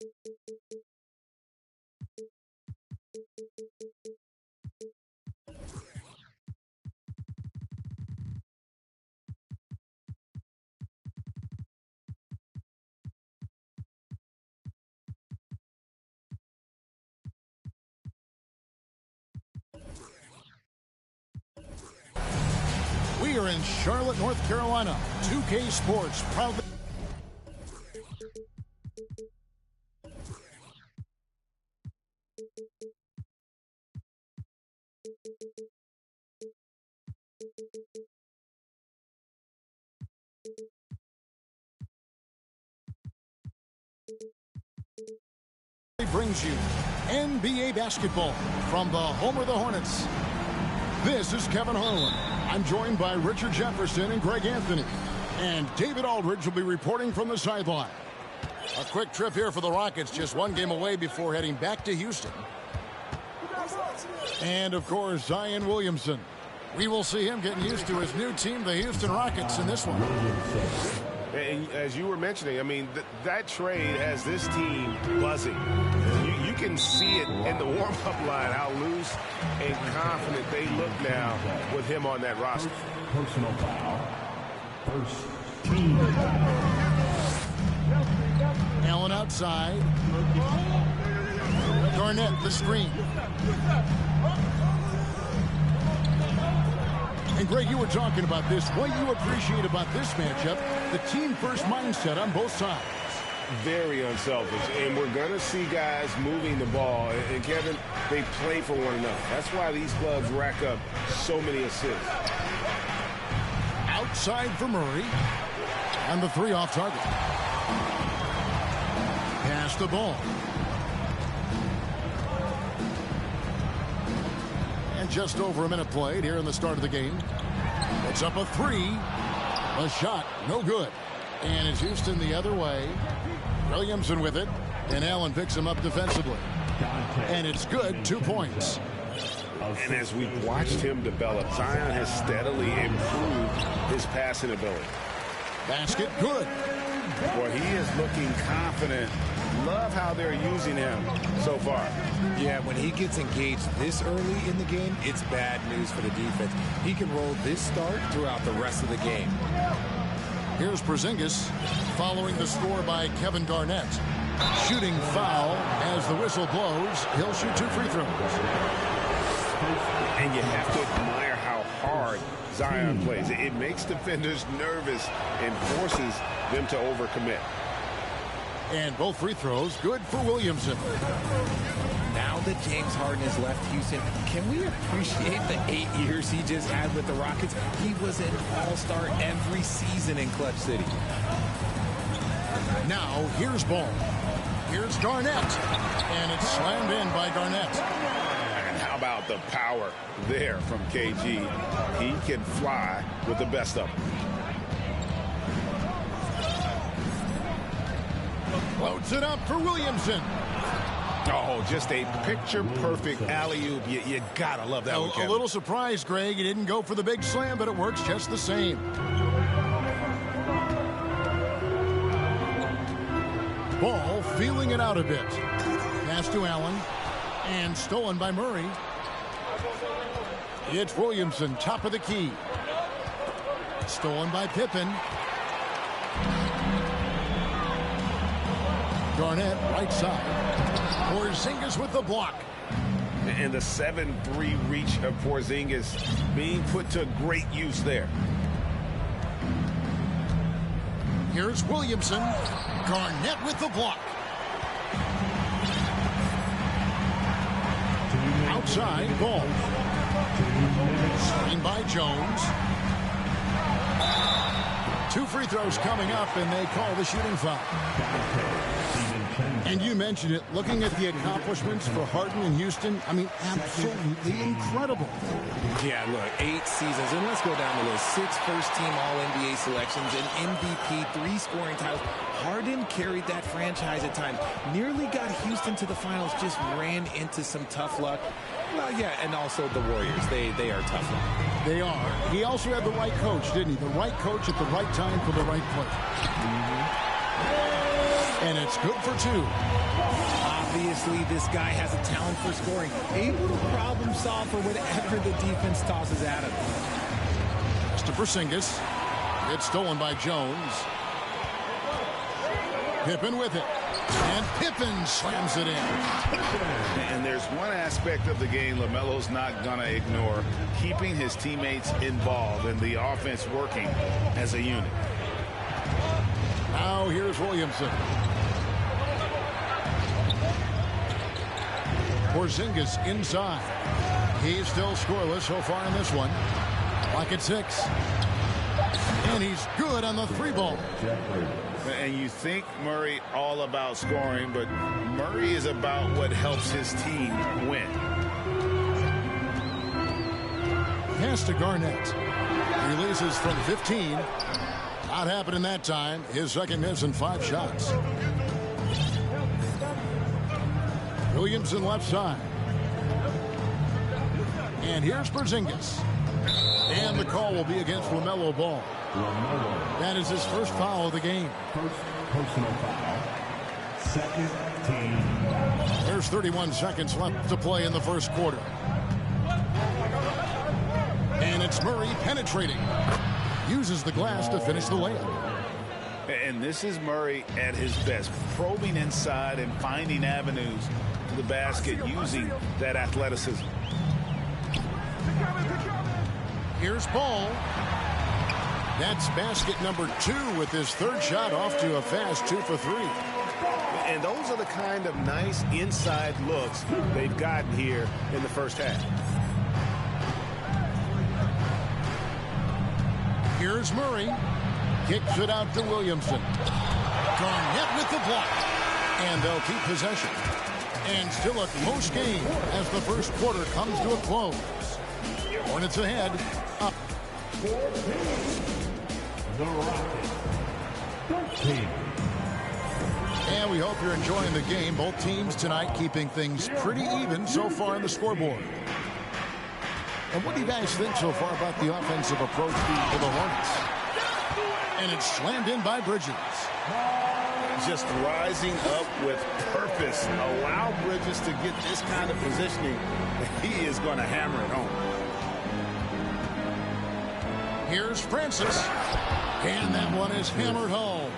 We are in Charlotte, North Carolina. 2K Sports proudly. Brings you NBA basketball from the home of the Hornets. This is Kevin Harlan. I'm joined by Richard Jefferson and Greg Anthony. And David Aldridge will be reporting from the sideline. A quick trip here for the Rockets, just one game away before heading back to Houston. And, of course, Zion Williamson. We will see him getting used to his new team, the Houston Rockets, in this one. And as you were mentioning, I mean, that trade has this team buzzing. You can see it in the warm-up line, how loose and confident they look now with him on that roster. Personal foul. First team. Allen outside. Garnett, the screen. And, Greg, you were talking about this. What you appreciate about this matchup, the team-first mindset on both sides. Very unselfish. And we're going to see guys moving the ball. And, Kevin, they play for one another. That's why these clubs rack up so many assists. Outside for Murray. And the three off target. Pass the ball. And just over a minute played here in the start of the game. It's up a three. A shot, no good. And it's Houston the other way. Williamson with it. And Allen picks him up defensively. And it's good, 2 points. And as we've watched him develop, Zion has steadily improved his passing ability. Basket, good. Boy, he is looking confident. Love how they're using him so far. Yeah, when he gets engaged this early in the game, it's bad news for the defense. He can roll this start throughout the rest of the game. Here's Porzingis following the score by Kevin Garnett. Shooting foul as the whistle blows. He'll shoot 2 free throws. And you have to admire how hard Zion plays. It makes defenders nervous and forces them to overcommit. And both free throws good for Williamson. Now that James Harden has left Houston, can we appreciate the 8 years he just had with the Rockets? He was an all-star every season in Clutch City. Now, here's Ball. Here's Garnett. And it's slammed in by Garnett. And how about the power there from KG? He can fly with the best of them. Floats it up for Williamson. Oh, just a picture-perfect alley-oop. You gotta love that one, Kevin. A little surprised, Greg. He didn't go for the big slam, but it works just the same. Ball feeling it out a bit. Pass to Allen. And stolen by Murray. It's Williamson, top of the key. Stolen by Pippen. Garnett, right side. Porzingis with the block. And the 7-3 reach of Porzingis being put to great use there. Here's Williamson. Garnett with the block. Outside, Ball. Screen by Jones. 2 free throws coming up, and they call the shooting foul. And you mentioned it, looking at the accomplishments for Harden in Houston, I mean, absolutely incredible. Yeah, look, 8 seasons, and let's go down the list. 6 first-team All-NBA selections, an MVP, 3 scoring titles. Harden carried that franchise at times. Nearly got Houston to the finals, just ran into some tough luck. Well, yeah, and also the Warriors. They are tough luck. They are. He also had the right coach, didn't he? The right coach at the right time for the right play. And it's good for 2. Obviously, this guy has a talent for scoring, able to problem solve for whatever the defense tosses at him. Pass to Porzingis. It's stolen by Jones. Pippen with it. And Pippen slams it in. And there's one aspect of the game LaMelo's not going to ignore, keeping his teammates involved and the offense working as a unit. Now here's Williamson. Porzingis inside. He's still scoreless so far in this one. Clock at 6. And he's good on the 3-ball. And you think Murray all about scoring, but Murray is about what helps his team win. Pass to Garnett. Releases from 15. Not happening that time. His second miss in 5 shots. Williamson left side. And here's Porzingis. And the call will be against LaMelo Ball. That is his first foul of the game. First personal foul. Second team. There's 31 seconds left to play in the first quarter. And it's Murray penetrating. Uses the glass to finish the layup. And this is Murray at his best, probing inside and finding avenues to the basket using that athleticism. Here's Ball. That's basket number 2 with his third shot off to a fast 2 for 3. And those are the kind of nice inside looks they've gotten here in the first half. Here's Murray. Kicks it out to Williamson. Garnett with the block. And they'll keep possession. And still a close game as the first quarter comes to a close. Hornets ahead. Up. The Rockets. 13. And we hope you're enjoying the game. Both teams tonight keeping things pretty even so far in the scoreboard. And what do you guys think so far about the offensive approach for the Hornets? And it's slammed in by Bridges. Just rising up with purpose. Allow Bridges to get this kind of positioning. He is going to hammer it home. Here's Francis. And that one is hammered home.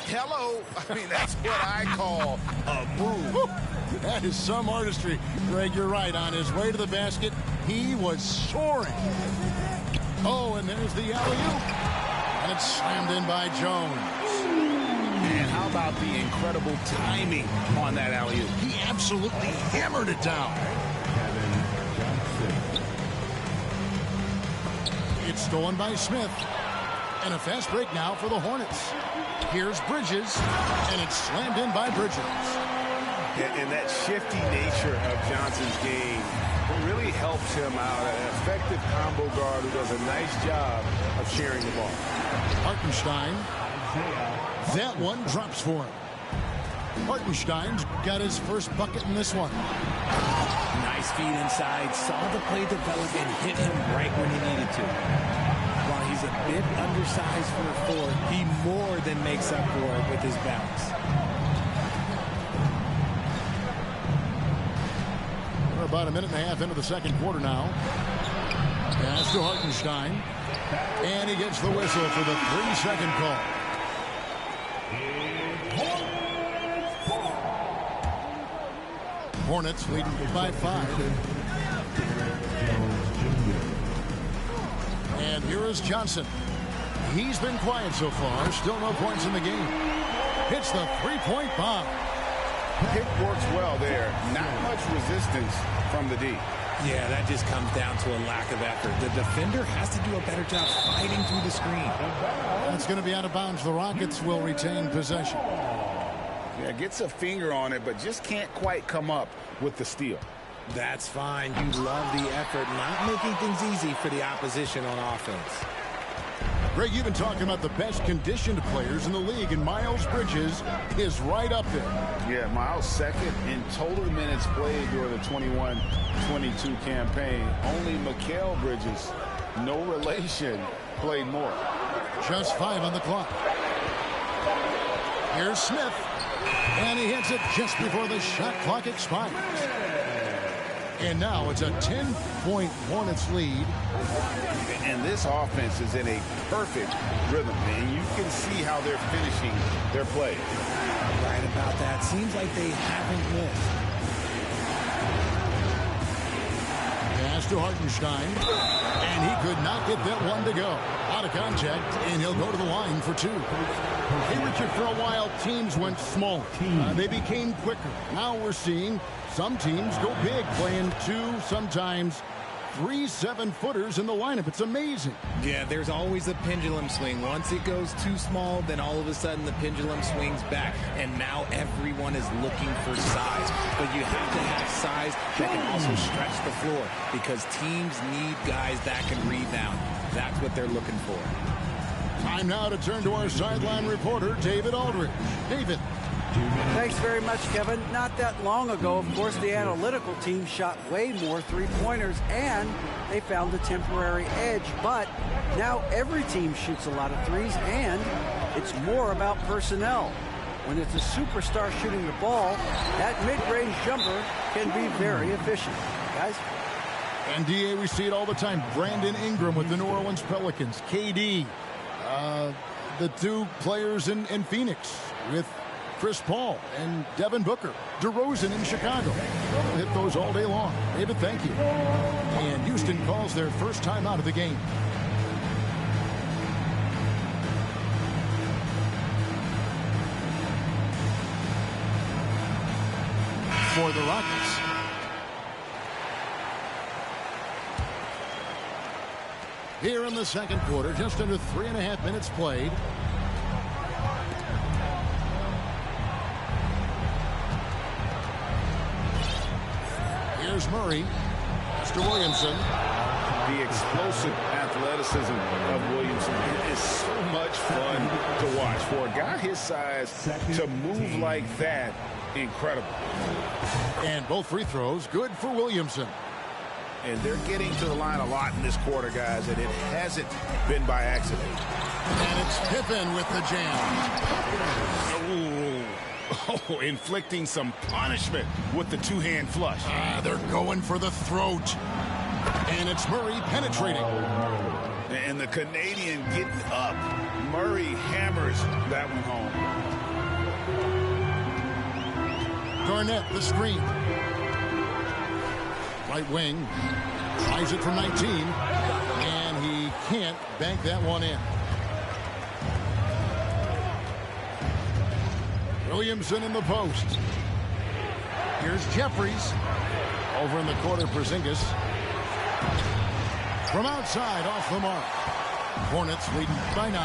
Hello. I mean, that's what I call a move. That is some artistry. Greg, you're right. On his way to the basket, he was soaring. Oh, and there's the alley-oop. And it's slammed in by Jones. And how about the incredible timing on that alley-oop? He absolutely hammered it down. It's stolen by Smith. And a fast break now for the Hornets. Here's Bridges. And it's slammed in by Bridges. And that shifty nature of Johnson's game really helps him out. An effective combo guard who does a nice job of sharing the ball. Hartenstein. That one drops for him. Hartenstein's got his first bucket in this one. Nice feed inside. Saw the play develop and hit him right when he needed to. While he's a bit undersized for a 4, he more than makes up for it with his bounce. We're about a minute and a half into the second quarter now. Pass to Hartenstein. And he gets the whistle for the 3-second call. Hornets leading by 5. And here is Johnson. He's been quiet so far. Still no points in the game. Hits the 3-point bomb. Pick works well there. Not much resistance from the D. Yeah, that just comes down to a lack of effort. The defender has to do a better job fighting through the screen. That's going to be out of bounds. The Rockets will retain possession. Yeah, gets a finger on it, but just can't quite come up with the steal. That's fine. You love the effort, not making things easy for the opposition on offense. Greg, you've been talking about the best conditioned players in the league, and Miles Bridges is right up there. Yeah, Miles second in total minutes played during the 21-22 campaign. Only Mikal Bridges, no relation, played more. Just 5 on the clock. Here's Smith. And he hits it just before the shot clock expires. And now it's a 10-point Hornets lead. And this offense is in a perfect rhythm, and you can see how they're finishing their play. Right about that. Seems like they haven't missed. Pass to Hartenstein. And he could not get that one to go. Out of contact, and he'll go to the line for two. Hey, Richard, for a while, teams went small. They became quicker. Now we're seeing some teams go big, playing 2, sometimes 3 7-footers in the lineup. It's amazing. Yeah, there's always a pendulum swing. Once it goes too small, then all of a sudden the pendulum swings back. And now everyone is looking for size. But you have to have size that can also stretch the floor, because teams need guys that can rebound. That's what they're looking for. Time now to turn to our sideline reporter, David Aldridge. David. Thanks very much, Kevin. Not that long ago, of course, the analytical team shot way more three-pointers, and they found a temporary edge. But now every team shoots a lot of threes, and it's more about personnel. When it's a superstar shooting the ball, that mid-range jumper can be very efficient. Guys? And DA, we see it all the time. Brandon Ingram with the New Orleans Pelicans. KD, the two players in Phoenix with Chris Paul and Devin Booker. DeRozan in Chicago. We'll hit those all day long. David, thank you. And Houston calls their first time out of the game. For the Rockets. Here in the second quarter, just under 3.5 minutes played. Here's Murray. That's to Williamson. The explosive athleticism of Williamson is so much fun to watch. For a guy his size to move like that, incredible. And both free throws good for Williamson. And they're getting to the line a lot in this quarter, guys, and it hasn't been by accident. And it's Pippen with the jam. Oh, inflicting some punishment with the two-hand flush. They're going for the throat. And it's Murray penetrating. And the Canadian getting up. Murray hammers that one home. Garnett, the screen. Right wing. Tries it from 19. And he can't bank that one in. Williamson in the post. Here's Jeffries. Over in the corner, Porzingis. From outside, off the mark. Hornets leading by 9.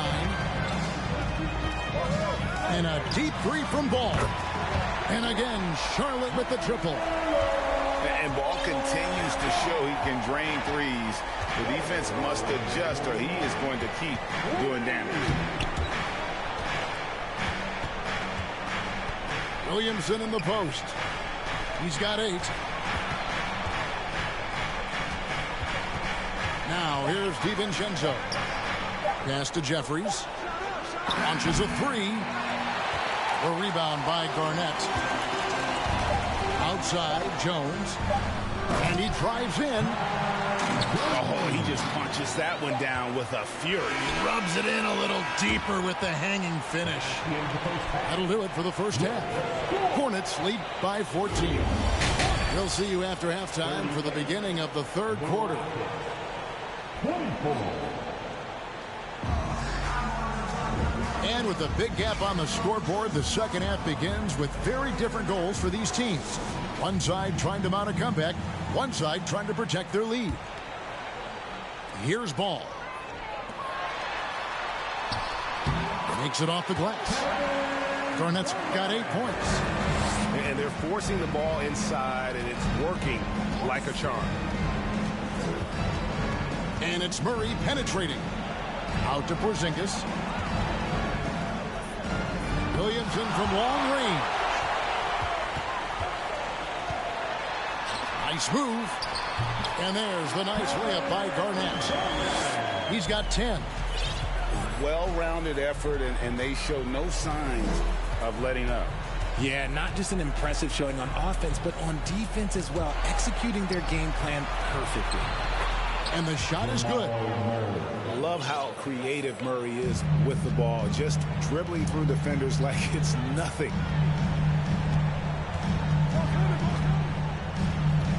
And a deep three from Ball. And again, Charlotte with the triple. And Ball continues to show he can drain threes. The defense must adjust or he is going to keep doing damage. Williamson in the post. He's got 8. Now here's DiVincenzo. Pass to Jeffries. Launches a 3. A rebound by Garnett. Outside, Jones. And he drives in. Oh, he just punches that one down with a fury. Rubs it in a little deeper with the hanging finish. That'll do it for the first half. Hornets lead by 14. We'll see you after halftime for the beginning of the third quarter. And with a big gap on the scoreboard, the second half begins with very different goals for these teams. One side trying to mount a comeback, one side trying to protect their lead. Here's Ball. Makes it off the glass. Garnett's got 8 points. And they're forcing the ball inside, and it's working like a charm. And it's Murray penetrating. Out to Porzingis. Williamson from long range. Nice move. And there's the nice layup by Garnett. He's got 10. Well-rounded effort, and they show no signs of letting up. Yeah, not just an impressive showing on offense, but on defense as well, executing their game plan perfectly. And the shot is good. I love how creative Murray is with the ball, just dribbling through defenders like it's nothing.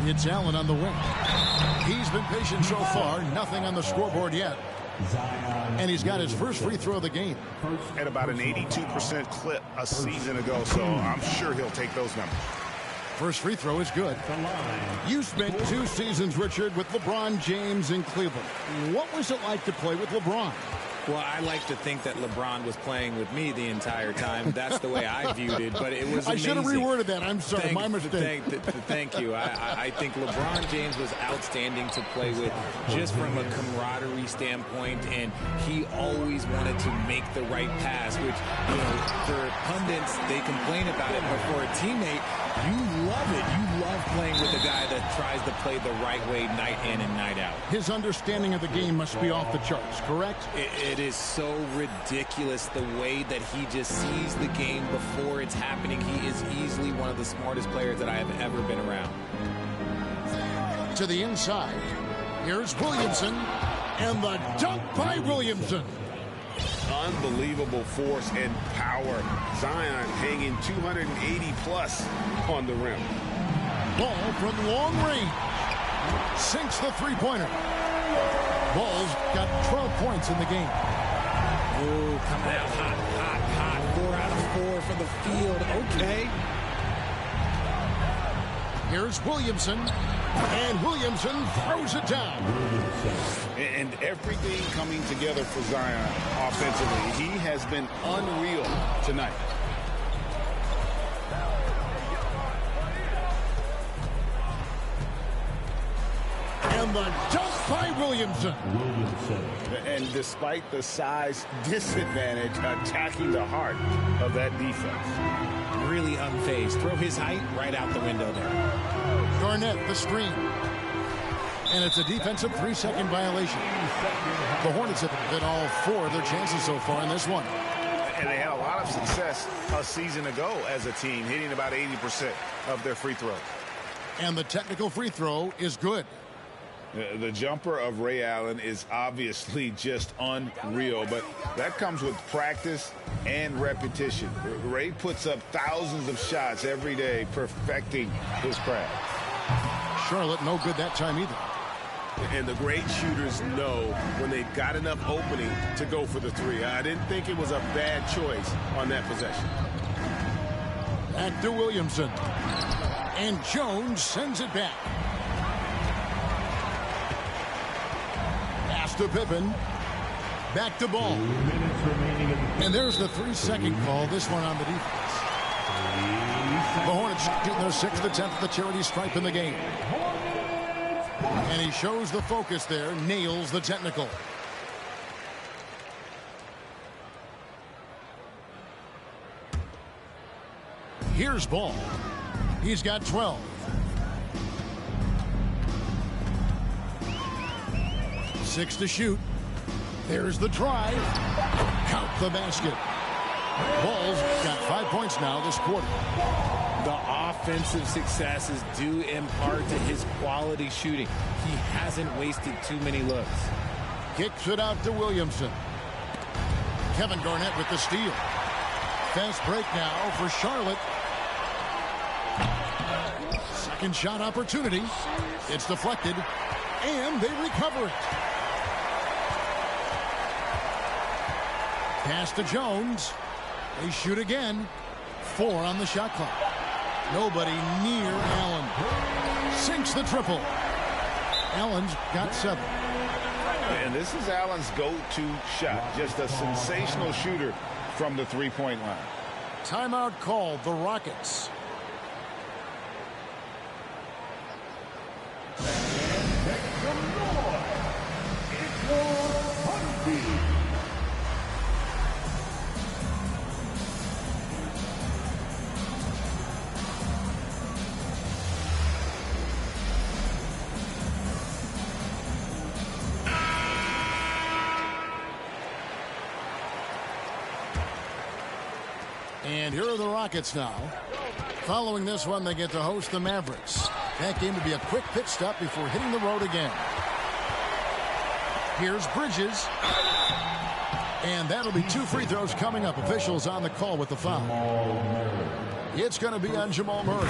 It's Allen on the wing. He's been patient so far. Nothing on the scoreboard yet. And he's got his first free throw of the game. At about an 82% clip a season ago, so I'm sure he'll take those numbers. First free throw is good. You spent 2 seasons, Richard, with LeBron James in Cleveland. What was it like to play with LeBron? Well, I like to think that LeBron was playing with me the entire time. That's the way I viewed it, but it was amazing. I should have reworded that. I'm sorry, my mistake. Thank you. I think LeBron James was outstanding to play with just from a camaraderie standpoint, and he always wanted to make the right pass, which, you know, for pundits, they complain about it, but for a teammate, you love it. You love playing with a guy that tries to play the right way night in and night out. His understanding of the game must be off the charts, correct? It is so ridiculous the way that he just sees the game before it's happening. He is easily one of the smartest players that I have ever been around. To the inside. Here's Williamson. And the dunk by Williamson. Unbelievable force and power. Zion hanging 280 plus on the rim. Ball from long range. Sinks the three-pointer. Ball's got 12 points in the game. Ooh, coming out hot. 4 out of 4 for the field. Okay. Here's Williamson. And Williamson throws it down. And everything coming together for Zion offensively. He has been unreal tonight. And the dunk by Williamson. And despite the size disadvantage, attacking the heart of that defense. Really unfazed. Throw his height right out the window there. Garnett, the screen. And it's a defensive 3-second violation. The Hornets have hit all 4 of their chances so far in this one. And they had a lot of success a season ago as a team, hitting about 80% of their free throws. And the technical free throw is good. The jumper of Ray Allen is obviously just unreal, but that comes with practice and repetition. Ray puts up thousands of shots every day, perfecting his craft. Charlotte, no good that time either. And the great shooters know when they've got enough opening to go for the 3. I didn't think it was a bad choice on that possession. Back to Williamson. And Jones sends it back. Pass to Pippen. Back to Ball. And there's the 3-second call, this one on the defense. The Hornets getting their 6th attempt at the charity stripe in the game. And he shows the focus there, nails the technical. Here's Ball. He's got 12. Six to shoot. There's the drive. Count the basket. Ball's got 5 points now this quarter. The offensive success is due in part to his quality shooting. He hasn't wasted too many looks. Kicks it out to Williamson. Kevin Garnett with the steal. Fast break now for Charlotte. Second shot opportunity. It's deflected. And they recover it. Pass to Jones. They shoot again. 4 on the shot clock. Nobody near Allen. Sinks the triple. Allen's got 7. And this is Allen's go-to shot. Just a sensational shooter from the three-point line. Timeout called, the Rockets. And And here are the Rockets now. Following this one, they get to host the Mavericks. That game to be a quick pit stop before hitting the road again. Here's Bridges. And that'll be 2 free throws coming up. Officials on the call with the foul. It's going to be on Jamal Murray.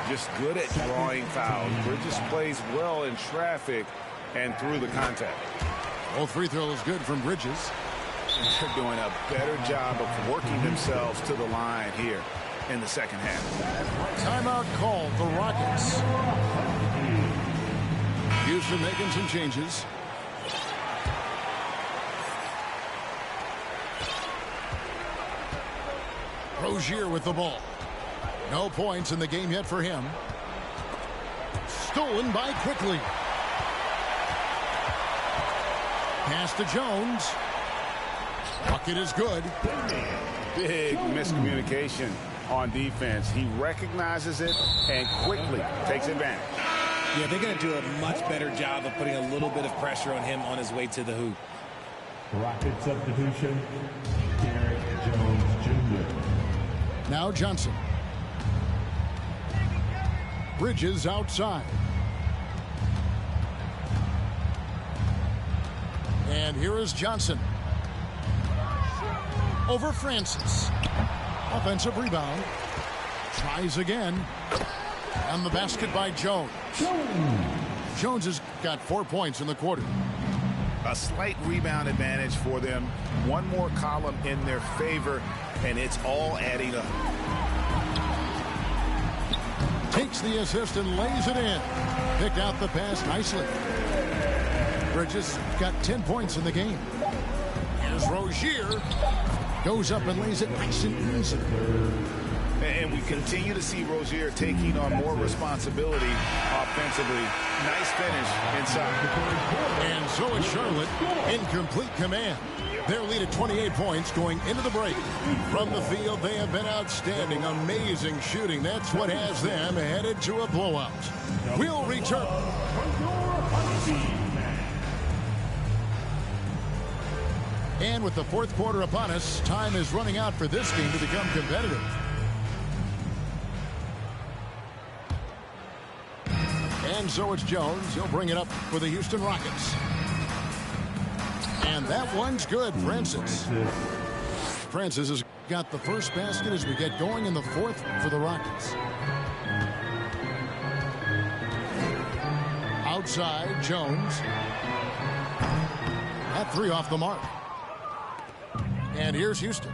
Just good at drawing fouls. Bridges plays well in traffic and through the contact. Both free throws good from Bridges. They're doing a better job of working themselves to the line here in the second half. Timeout called the Rockets. Houston making some changes. Rozier with the ball. No points in the game yet for him. Stolen by Quickly. Pass to Jones. Bucket is good. Big miscommunication on defense. He recognizes it and quickly takes advantage. Yeah, they're going to do a much better job of putting a little bit of pressure on him on his way to the hoop. Rocket substitution, Derek Jones Jr. Now Johnson. Bridges outside. And here is Johnson. Over Francis. Offensive rebound. Tries again. And the basket by Jones. Jones has got 4 points in the quarter. A slight rebound advantage for them. One more column in their favor, and it's all adding up. Takes the assist and lays it in. Picked out the pass nicely. Bridges got 10 points in the game. Here's Rozier. Goes up and lays it nice and easy. And we continue to see Rozier taking on more responsibility offensively. Nice finish inside. And so is Charlotte in complete command. Their lead at 28 points going into the break. From the field, they have been outstanding. Amazing shooting. That's what has them headed to a blowout. We'll return. And with the fourth quarter upon us, time is running out for this game to become competitive. And so it's Jones. He'll bring it up for the Houston Rockets. And that one's good, Francis. Francis has got the first basket as we get going in the fourth for the Rockets. Outside, Jones. That 3 off the mark. And here's Houston.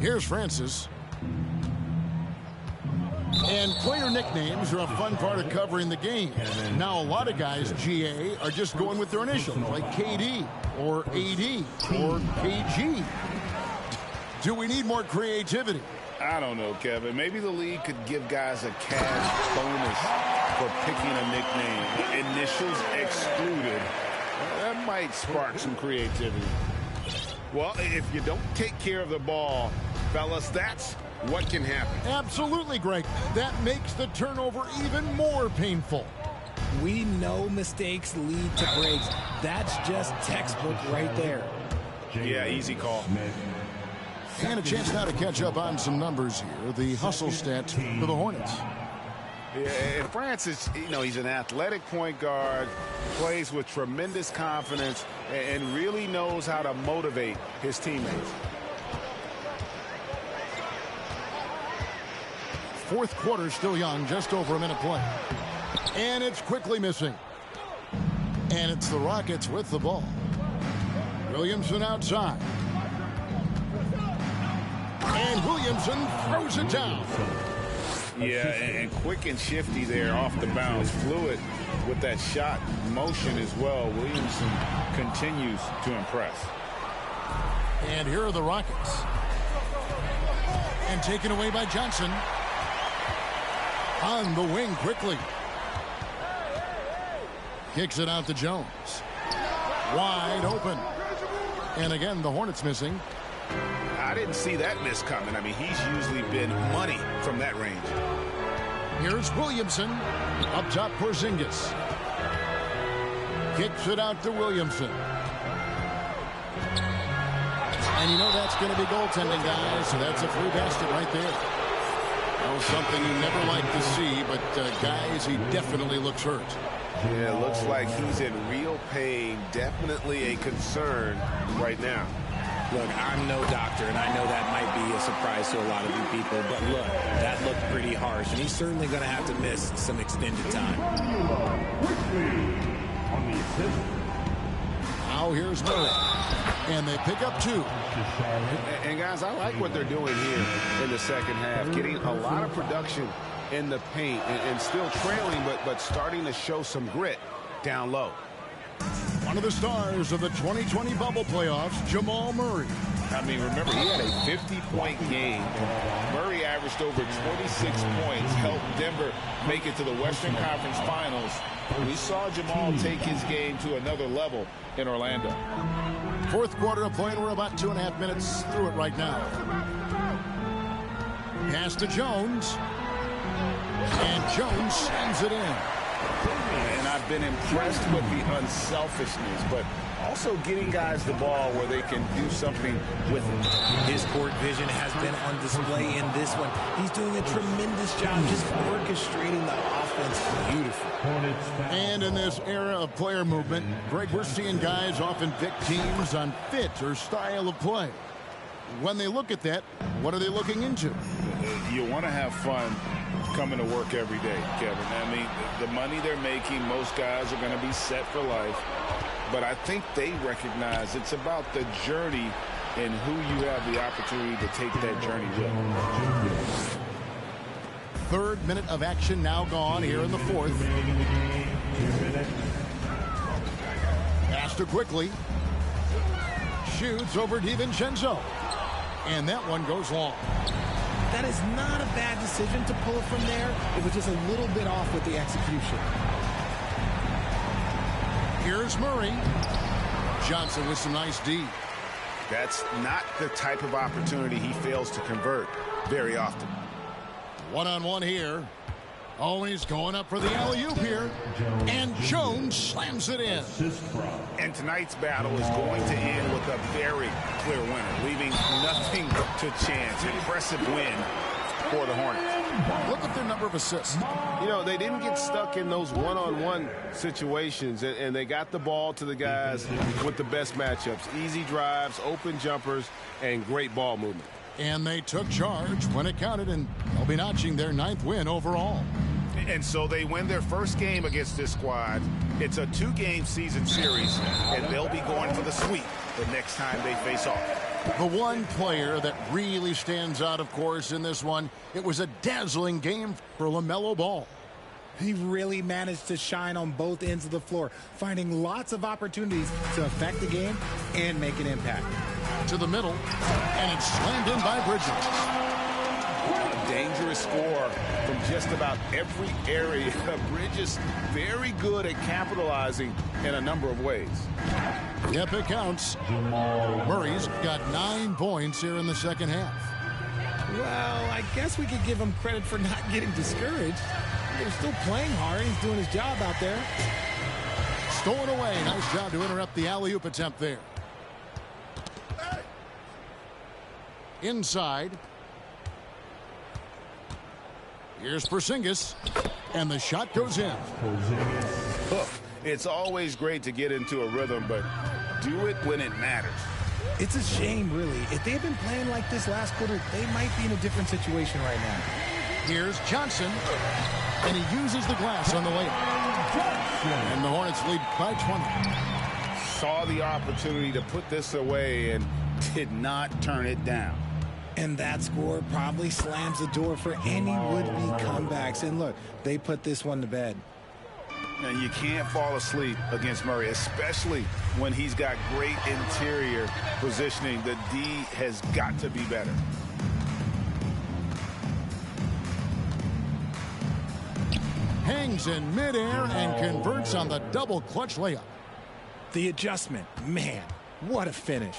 Here's Francis. And player nicknames are a fun part of covering the game. Now, a lot of guys, GA, are just going with their initials, like KD or AD or KG. Do we need more creativity? I don't know, Kevin. Maybe the league could give guys a cash bonus for picking a nickname. Initials excluded. That might spark some creativity. Well, if you don't take care of the ball, fellas, that's what can happen. Absolutely, Greg. That makes the turnover even more painful. We know mistakes lead to breaks. That's just textbook right there. Yeah, easy call. And a chance now to catch up on some numbers here. The hustle stats for the Hornets. Yeah, Francis, he's an athletic point guard, plays with tremendous confidence, and really knows how to motivate his teammates. Fourth quarter still young, just over a minute play. And it's quickly missing. And it's the Rockets with the ball. Williamson outside. And Williamson throws it down. Yeah, and quick and shifty there off the bounce. Fluid with that shot motion as well. Williamson continues to impress. And here are the Rockets. And taken away by Johnson. On the wing quickly. Kicks it out to Jones. Wide open. And again, the Hornets missing. I didn't see that miss coming. I mean, he's usually been money from that range. Here's Williamson. Up top, Porzingis. Kicks it out to Williamson. And you know that's going to be goaltending, guys, so that's a free basket right there. That was something you never like to see, but guys, he definitely looks hurt. Yeah, it looks like he's in real pain. Definitely a concern right now. Look, I'm no doctor, and I know that might be a surprise to a lot of you people, but look, that looked pretty harsh, and he's certainly going to have to miss some extended time. Now here's Murray, and they pick up 2. And guys, I like what they're doing here in the second half, getting a lot of production in the paint and still trailing, but starting to show some grit down low. One of the stars of the 2020 bubble playoffs, Jamal Murray. I mean, remember, he had a 50-point game. Murray averaged over 26 points, helped Denver make it to the Western Conference Finals. We saw Jamal take his game to another level in Orlando. Fourth quarter of play, and we're about 2.5 minutes through it right now. Pass to Jones. And Jones sends it in. And I've been impressed with the unselfishness, but also getting guys the ball where they can do something with it. His court vision has been on display in this one. He's doing a tremendous job just orchestrating the offense beautifully. And in this era of player movement, Greg, we're seeing guys often pick teams on fit or style of play. When they look at that, what are they looking into? You want to have fun coming to work every day, Kevin. I mean, the money they're making, most guys are going to be set for life. But I think they recognize it's about the journey and who you have the opportunity to take that journey with. Third minute of action now gone here in the fourth. Pastor quickly. Shoots over DiVincenzo. And that one goes long. That is not a bad decision to pull it from there. It was just a little bit off with the execution. Here's Murray. Johnson with some nice D. That's not the type of opportunity he fails to convert very often. One-on-one here. Oh, he's going up for the alley-oop here. And Jones slams it in. And tonight's battle is going to end with a very clear winner, leaving nothing to chance. Impressive win for the Hornets. Look at their number of assists. You know, they didn't get stuck in those one-on-one situations, and they got the ball to the guys with the best matchups. Easy drives, open jumpers, and great ball movement. And they took charge when it counted, and they'll be notching their 9th win overall. And so they win their first game against this squad. It's a 2-game season series, and they'll be going for the sweep the next time they face off. The one player that really stands out, of course, in this one, it was a dazzling game for LaMelo Ball. He really managed to shine on both ends of the floor, finding lots of opportunities to affect the game and make an impact. To the middle, and it's slammed in by Bridges. A dangerous score from just about every area. Bridges very good at capitalizing in a number of ways. Yep, it counts. Murray's got 9 points here in the second half. Well, I guess we could give him credit for not getting discouraged. They're still playing hard. He's doing his job out there. Stolen away. Nice job to interrupt the alley-oop attempt there. Inside. Here's Porzingis. And the shot goes in. It's always great to get into a rhythm, but do it when it matters. It's a shame, really. If they had been playing like this last quarter, they might be in a different situation right now. Here's Johnson. And he uses the glass on the layup. And the Hornets lead by 20. Saw the opportunity to put this away and did not turn it down. And that score probably slams the door for any would-be comebacks. And look, they put this one to bed. And you can't fall asleep against Murray, especially when he's got great interior positioning. The D has got to be better. Hangs in midair and converts on the double clutch layup. The adjustment, man, what a finish.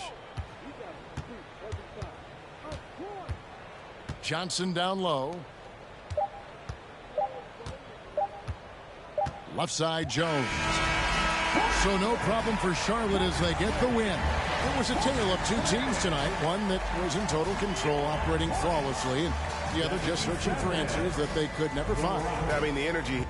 Johnson down low. Left side Jones. So no problem for Charlotte as they get the win. It was a tale of two teams tonight. One that was in total control, operating flawlessly, and the other just searching for answers that they could never find. I mean, the energy